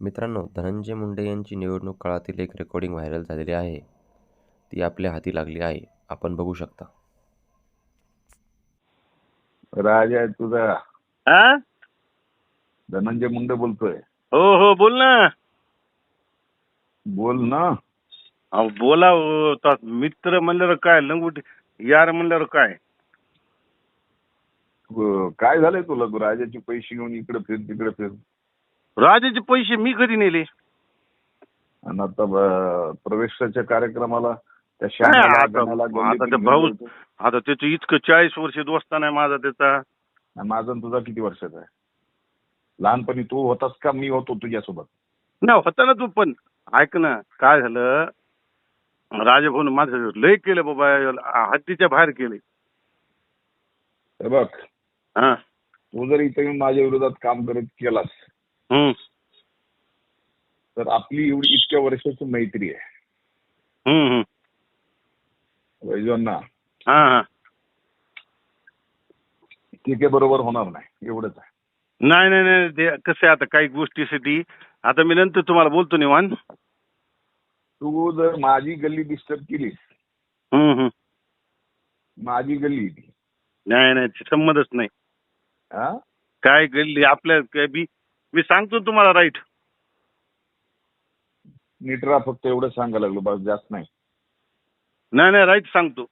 मित्रांनो, धनंजय मुंडे यांची निवडणूक काळातील एक रेकॉर्डिंग व्हायरल झालेली आहे. ती आपल्या हाती लागली आहे. आपण बघू शकता. राज आहे तुझा. हा? धनंजय मुंडे बोलतोय. हो हो, बोल ना. बोल ना. अहो बोला हो. तो मित्र म्हणल्यावर काय, लंगूट यार म्हणल्यावर काय. काय झालंय तुला? तू राजाचे पैसे घेऊन इकडे फिर तिकडे फिर, राजाचे पैसे मी कधी नेले? आणि आता प्रवेशाच्या कार्यक्रमाला त्या नाही, श्यामाला, आता गणाला, आता गल्लीतून त्या घेऊन भाऊ, जायचं. आता त्याचं इतकं 40 वर्ष दोस्ता नाही माझा त्याचा. आणि माझा आणि तुझा किती वर्षाचा आहे? लहानपणी तू होतास का मी होतो तुझ्यासोबत? ना होता ना तू, पण ऐक ना काय झालं. राजभाऊन माझं लय केलं बाबा, हद्दीच्या बाहेर केले. हे बघ, हा. तू जर इथे येऊन माझ्या विरोधात काम करत केलास हम्म तर आपली एवढी इतक्या वर्षाची मैत्री आहे हम्म वैजवांना, हा हा. ठीक आहे, बरोबर होणार नाही, एवढंच आहे. नाही नाही नाही, ते कसं आहे आता काही गोष्टीसाठी. आता मी नंतर तुम्हाला बोलतो निवांत. तू जर माझी गल्ली डिस्टर्ब केलीस, हम्म. माझी गल्ली ती, नाही नाही, संमतच नाही. हा, काय गल्ली आपल्या काय बी, मी सांगतो तुम्हाला राईट. नीट राहा, फक्त एवढं सांगायला लागलो, बस, जास्त नाही. नाही नाही, राईट सांगतो.